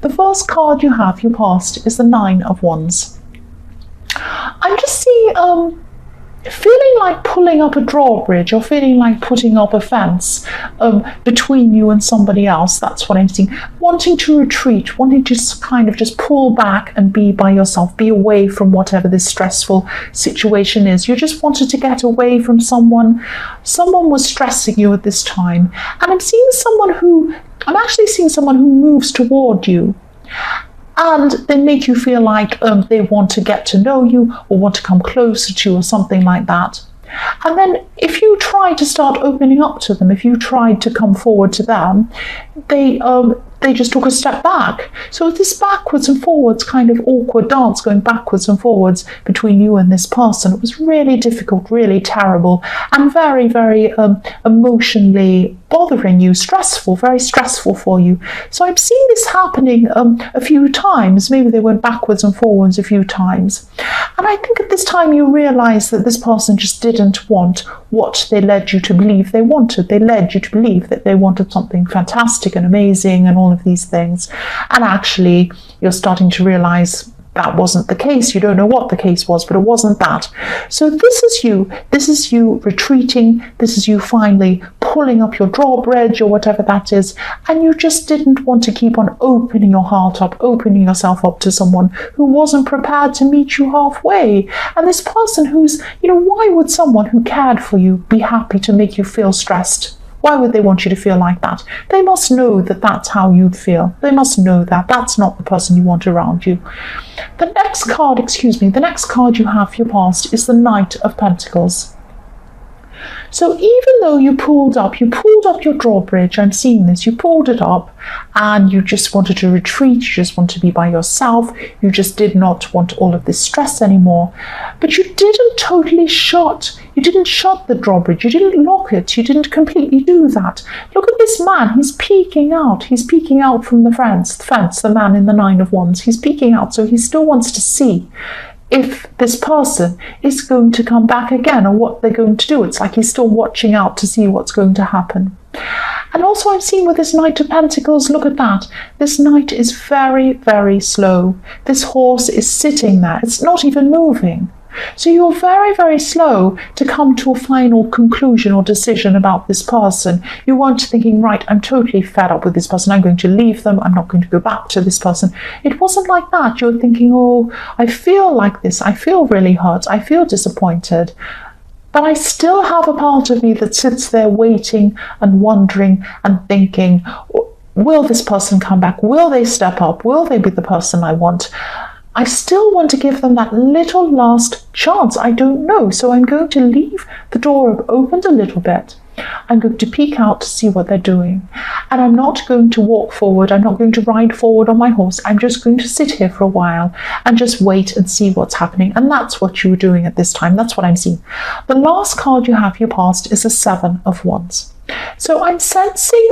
The first card you have, your past, is the Nine of Wands. I'm just seeing feeling like pulling up a drawbridge, or feeling like putting up a fence between you and somebody else. That's what I'm seeing. Wanting to retreat, wanting to just kind of just pull back and be by yourself, be away from whatever this stressful situation is. You just wanted to get away from someone. Someone was stressing you at this time. And I'm actually seeing someone who moves toward you. And they make you feel like they want to get to know you, or want to come closer to you, or something like that. And then if you try to start opening up to them, if you tried to come forward to them, they just took a step back. So this backwards and forwards kind of awkward dance, going backwards and forwards between you and this person, it was really difficult, really terrible, and very, very emotionally bothering you, stressful, very stressful for you. So I've seen this happening a few times. Maybe they went backwards and forwards a few times. And I think at this time you realize that this person just didn't want what they led you to believe they wanted. They led you to believe that they wanted something fantastic and amazing and all of these things. And actually, you're starting to realize that wasn't the case. You don't know what the case was, but it wasn't that. So this is you. This is you retreating. This is you finally pulling up your drawbridge or whatever that is. And you just didn't want to keep on opening your heart up, opening yourself up to someone who wasn't prepared to meet you halfway. And this person who's, why would someone who cared for you be happy to make you feel stressed? Why would they want you to feel like that? They must know that that's how you'd feel. They must know that that's not the person you want around you. The next card you have for your past is the Knight of Pentacles. So even though you pulled up your drawbridge, I'm seeing this, you pulled it up and you just wanted to retreat, you just want to be by yourself, you just did not want all of this stress anymore, but you didn't shut the drawbridge, you didn't lock it, you didn't completely do that. Look at this man, he's peeking out from the fence, the man in the Nine of Wands, he's peeking out, so he still wants to see if this person is going to come back again or what they're going to do. It's like he's still watching out to see what's going to happen. And also I'm seeing with this Knight of Pentacles, look at that. This knight is very, very slow. This horse is sitting there. It's not even moving. So you're very, very slow to come to a final conclusion or decision about this person. You weren't thinking, right, I'm totally fed up with this person. I'm going to leave them. I'm not going to go back to this person. It wasn't like that. You were thinking, oh, I feel like this. I feel really hurt. I feel disappointed. But I still have a part of me that sits there waiting and wondering and thinking, will this person come back? Will they step up? Will they be the person I want? I still want to give them that little last chance. I don't know. So I'm going to leave the door opened a little bit. I'm going to peek out to see what they're doing. And I'm not going to walk forward. I'm not going to ride forward on my horse. I'm just going to sit here for a while and just wait and see what's happening. And that's what you were doing at this time. That's what I'm seeing. The last card you have your past is a Seven of Wands. So I'm sensing,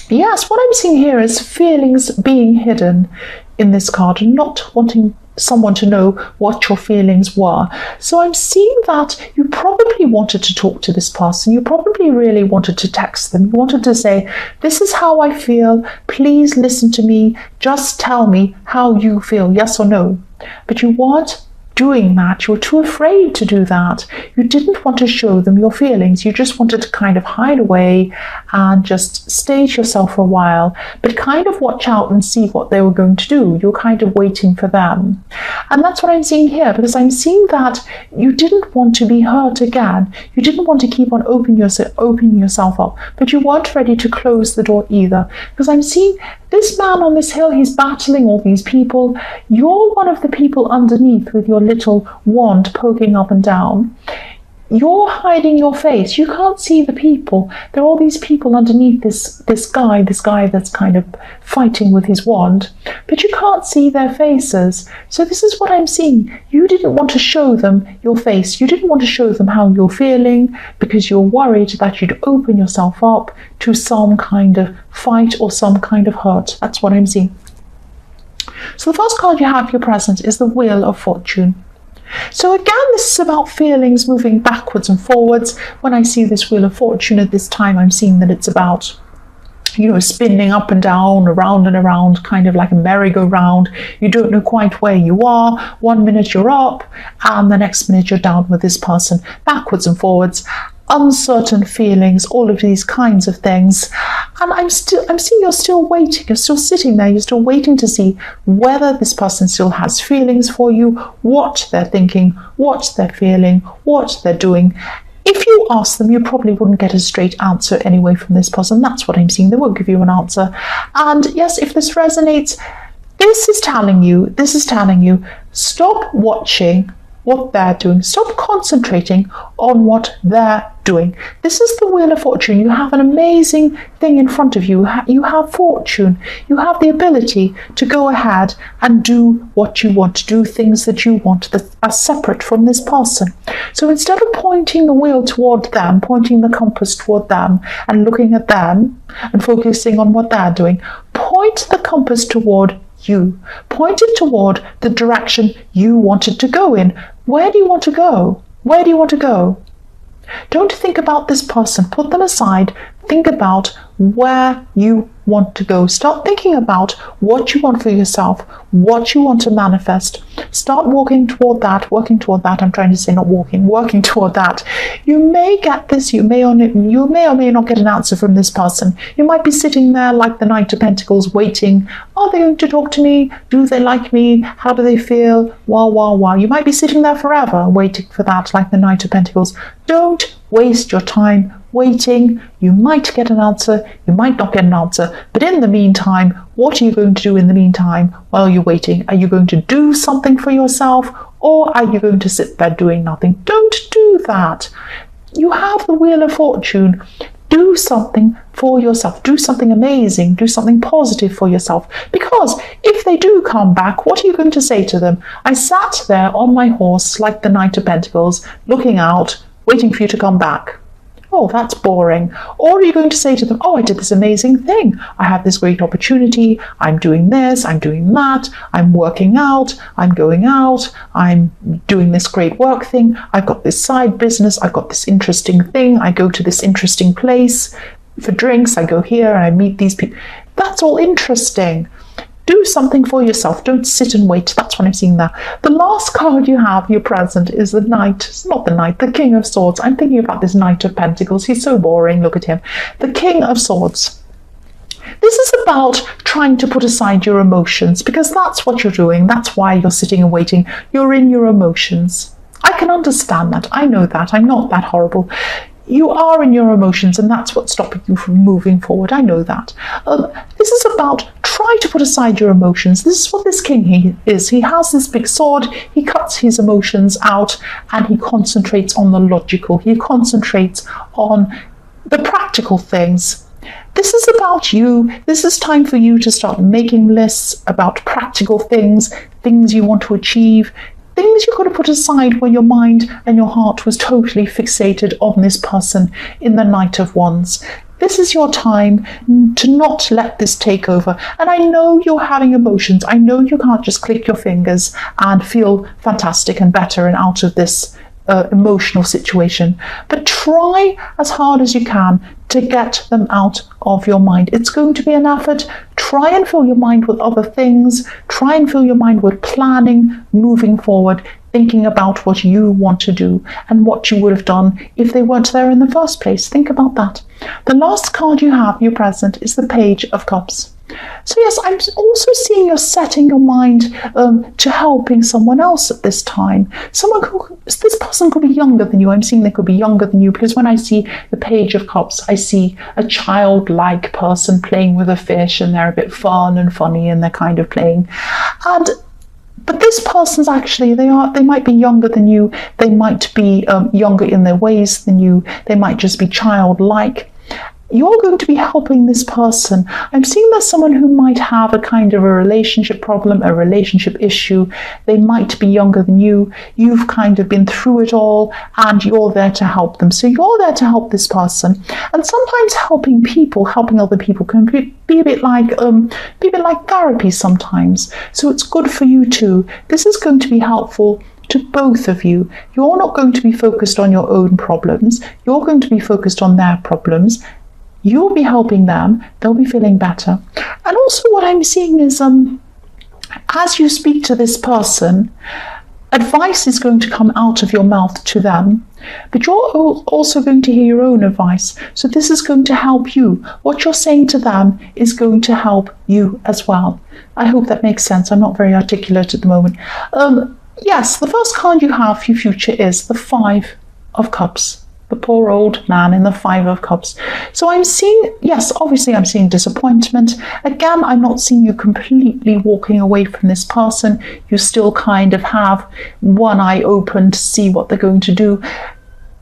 yes, what I'm seeing here is feelings being hidden in this card, and not wanting someone to know what your feelings were. So I'm seeing that you probably wanted to talk to this person. You probably really wanted to text them. You wanted to say, this is how I feel. Please listen to me. Just tell me how you feel, yes or no. But you weren't doing that. You were too afraid to do that. You didn't want to show them your feelings. You just wanted to kind of hide away and just stay to yourself for a while, but kind of watch out and see what they were going to do. You were kind of waiting for them. And that's what I'm seeing here, because I'm seeing that you didn't want to be hurt again. You didn't want to keep on opening yourself up, but you weren't ready to close the door either, because I'm seeing this man on this hill, he's battling all these people. You're one of the people underneath with your little wand poking up and down. You're hiding your face. You can't see the people. There are all these people underneath this guy that's kind of fighting with his wand, but you can't see their faces. So this is what I'm seeing. You didn't want to show them your face. You didn't want to show them how you're feeling, because you're worried that you'd open yourself up to some kind of fight or some kind of hurt. That's what I'm seeing. So the first card you have for your present is the Wheel of Fortune. So again, this is about feelings moving backwards and forwards. When I see this Wheel of Fortune at this time, I'm seeing that it's about spinning up and down, around and around, kind of like a merry-go-round. You don't know quite where you are. 1 minute you're up, and the next minute you're down with this person, backwards and forwards. Uncertain feelings, all of these kinds of things. And I'm seeing you're still waiting. You're still sitting there. You're still waiting to see whether this person still has feelings for you, what they're thinking, what they're feeling, what they're doing. If you ask them, you probably wouldn't get a straight answer anyway from this person. That's what I'm seeing. They won't give you an answer. And yes, if this resonates, this is telling you, stop watching what they're doing. Stop concentrating on what they're doing. This is the Wheel of Fortune. You have an amazing thing in front of you. You have fortune. You have the ability to go ahead and do what you want, to do things that you want that are separate from this person. So instead of pointing the wheel toward them, pointing the compass toward them and looking at them and focusing on what they're doing, point the compass toward you. Point it toward the direction you want it to go in. Where do you want to go? Where do you want to go? Don't think about this person. Put them aside. Think about where you want to go. Start thinking about what you want for yourself, what you want to manifest. Start walking toward that, working toward that. I'm trying to say not walking, working toward that. You may get this, you may or may not get an answer from this person. You might be sitting there like the Knight of Pentacles waiting. Are they going to talk to me? Do they like me? How do they feel? Wow. You might be sitting there forever waiting for that like the Knight of Pentacles. Don't waste your time waiting. You might get an answer, you might not get an answer, but in the meantime, what are you going to do in the meantime while you're waiting? Are you going to do something for yourself, or are you going to sit there doing nothing? Don't do that. You have the Wheel of Fortune. Do something for yourself. Do something amazing. Do something positive for yourself. Because if they do come back, what are you going to say to them? I sat there on my horse like the Knight of Pentacles, looking out, waiting for you to come back. Oh, that's boring. Or are you going to say to them, oh, I did this amazing thing. I had this great opportunity. I'm doing this, I'm doing that. I'm working out. I'm going out. I'm doing this great work thing. I've got this side business. I've got this interesting thing. I go to this interesting place for drinks. I go here and I meet these people. That's all interesting. Do something for yourself. Don't sit and wait. That's what I'm seeing there. The last card you have, your present, is the Knight. It's not the Knight, the King of Swords. I'm thinking about this Knight of Pentacles. He's so boring. Look at him. The King of Swords. This is about trying to put aside your emotions, because that's what you're doing. That's why you're sitting and waiting. You're in your emotions. I can understand that. I know that. I'm not that horrible. You are in your emotions, and that's what's stopping you from moving forward. I know that. This is about try to put aside your emotions. This is what this king is. He has this big sword. He cuts his emotions out and he concentrates on the logical. He concentrates on the practical things. This is about you. This is time for you to start making lists about practical things, things you want to achieve, things you've got to put aside when your mind and your heart was totally fixated on this person in the Knight of Wands. This is your time to not let this take over. And I know you're having emotions. I know you can't just click your fingers and feel fantastic and better and out of this emotional situation. But try as hard as you can to get them out of your mind. It's going to be an effort. Try and fill your mind with other things. Try and fill your mind with planning, moving forward, thinking about what you want to do and what you would have done if they weren't there in the first place. Think about that. The last card you have, your present, is the Page of Cups. So yes, I'm also seeing you're setting your mind to helping someone else at this time. This person could be younger than you. I'm seeing they could be younger than you, because when I see the Page of Cups, I see a childlike person playing with a fish, and they're a bit fun and funny, and they're kind of playing. But this person's actually, they might be younger than you. They might be younger in their ways than you. They might just be childlike. You're going to be helping this person. I'm seeing there's someone who might have a kind of a relationship problem, a relationship issue. They might be younger than you. You've kind of been through it all, and you're there to help them. So you're there to help this person. And sometimes helping other people can be a bit like therapy sometimes. So it's good for you too. This is going to be helpful to both of you. You're not going to be focused on your own problems. You're going to be focused on their problems. You'll be helping them. They'll be feeling better. And also what I'm seeing is as you speak to this person, advice is going to come out of your mouth to them, but you're also going to hear your own advice. So this is going to help you. What you're saying to them is going to help you as well. I hope that makes sense. I'm not very articulate at the moment. Yes, the first card you have for your future is the Five of Cups. The poor old man in the Five of Cups. So I'm seeing, yes, obviously I'm seeing disappointment. Again, I'm not seeing you completely walking away from this person. You still kind of have one eye open to see what they're going to do.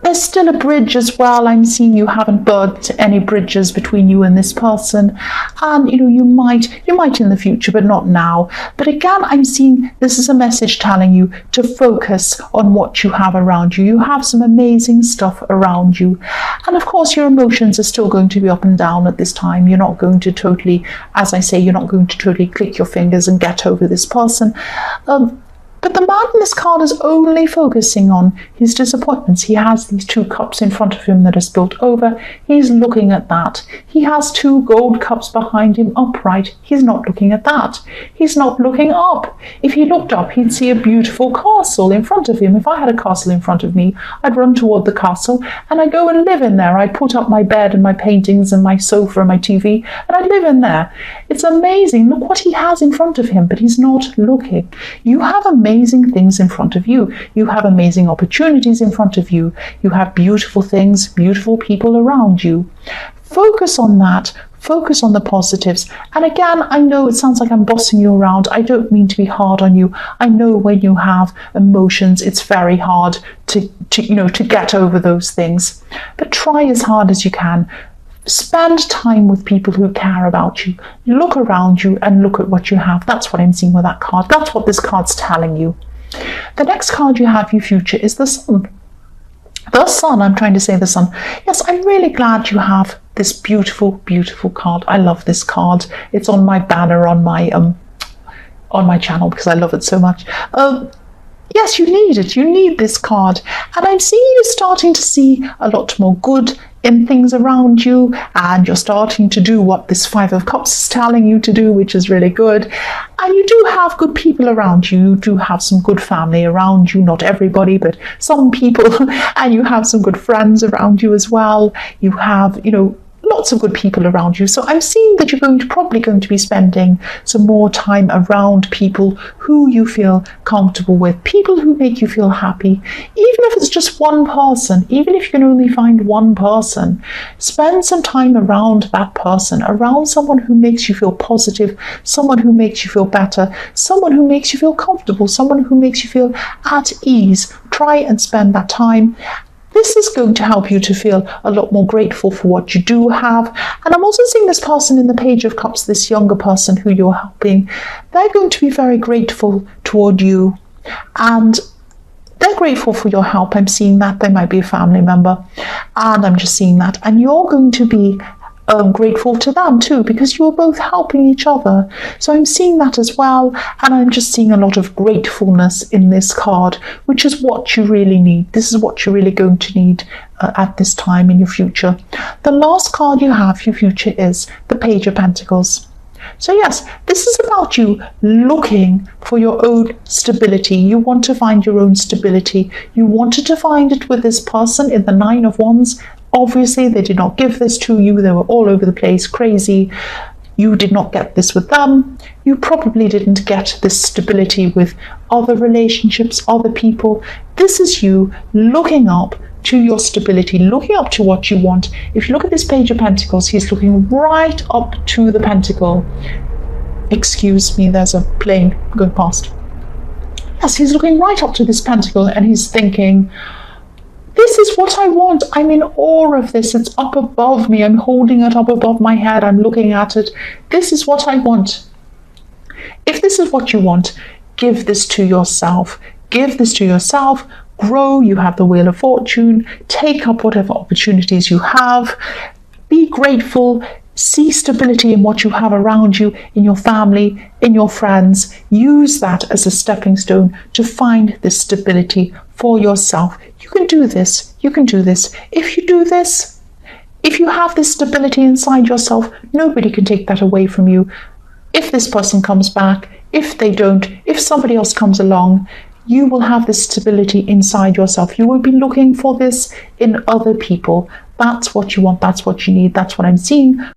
There's still a bridge as well. I'm seeing you haven't burnt any bridges between you and this person. And, you might in the future, but not now. But again, I'm seeing this is a message telling you to focus on what you have around you. You have some amazing stuff around you. And of course, your emotions are still going to be up and down at this time. You're not going to totally, as I say, you're not going to totally click your fingers and get over this person. But the man in this card is only focusing on his disappointments. He has these two cups in front of him that are spilled over. He's looking at that. He has two gold cups behind him upright. He's not looking at that. He's not looking up. If he looked up, he'd see a beautiful castle in front of him. If I had a castle in front of me, I'd run toward the castle and I'd go and live in there. I'd put up my bed and my paintings and my sofa and my TV and I'd live in there. It's amazing. Look what he has in front of him, but he's not looking. You have amazing things in front of you. You have amazing opportunities in front of you. You have beautiful things, beautiful people around you. Focus on that. Focus on the positives. And again, I know it sounds like I'm bossing you around. I don't mean to be hard on you. I know when you have emotions, it's very hard to get over those things. But try as hard as you can. Spend time with people who care about you. Look around you and look at what you have. That's what I'm seeing with that card. That's what this card's telling you. The next card you have for your future is the Sun. The Sun, I'm trying to say the Sun. Yes, I'm really glad you have this beautiful, beautiful card. I love this card. It's on my banner on my channel because I love it so much. Yes, you need it. You need this card. And I'm seeing you starting to see a lot more good in things around you, and you're starting to do what this Five of Cups is telling you to do, which is really good. And you do have good people around you. You do have some good family around you, not everybody, but some people. And you have some good friends around you as well. You have, lots of good people around you. So I'm seeing that you're probably going to be spending some more time around people who you feel comfortable with, people who make you feel happy. Even if it's just one person, even if you can only find one person, spend some time around that person, around someone who makes you feel positive, someone who makes you feel better, someone who makes you feel comfortable, someone who makes you feel at ease. Try and spend that time. This is going to help you to feel a lot more grateful for what you do have. And I'm also seeing this person in the Page of Cups, this younger person who you're helping. They're going to be very grateful toward you. And they're grateful for your help. I'm seeing that. They might be a family member. And I'm just seeing that. And you're going to be grateful to them too, because you're both helping each other. So I'm seeing that as well, and I'm just seeing a lot of gratefulness in this card, which is what you really need. This is what you're really going to need at this time in your future. The last card you have for your future is the Page of Pentacles. So yes, this is about you looking for your own stability. You want to find your own stability. You wanted to find it with this person in the Nine of Wands. Obviously, they did not give this to you. They were all over the place, crazy. You did not get this with them. You probably didn't get this stability with other relationships, other people. This is you looking up to your stability, looking up to what you want. If you look at this Page of Pentacles, he's looking right up to the pentacle. Excuse me, there's a plane going past. Yes, he's looking right up to this pentacle and he's thinking, this is what I want. I'm in awe of this. It's up above me. I'm holding it up above my head. I'm looking at it. This is what I want. If this is what you want, give this to yourself. Give this to yourself. Grow. You have the Wheel of Fortune. Take up whatever opportunities you have. Be grateful. See stability in what you have around you, in your family, in your friends. Use that as a stepping stone to find this stability for yourself. You can do this. You can do this. If you do this, If you have this stability inside yourself, nobody can take that away from you. If this person comes back, if they don't, if somebody else comes along, you will have this stability inside yourself. You will be looking for this in other people. That's what you want. That's what you need. That's what I'm seeing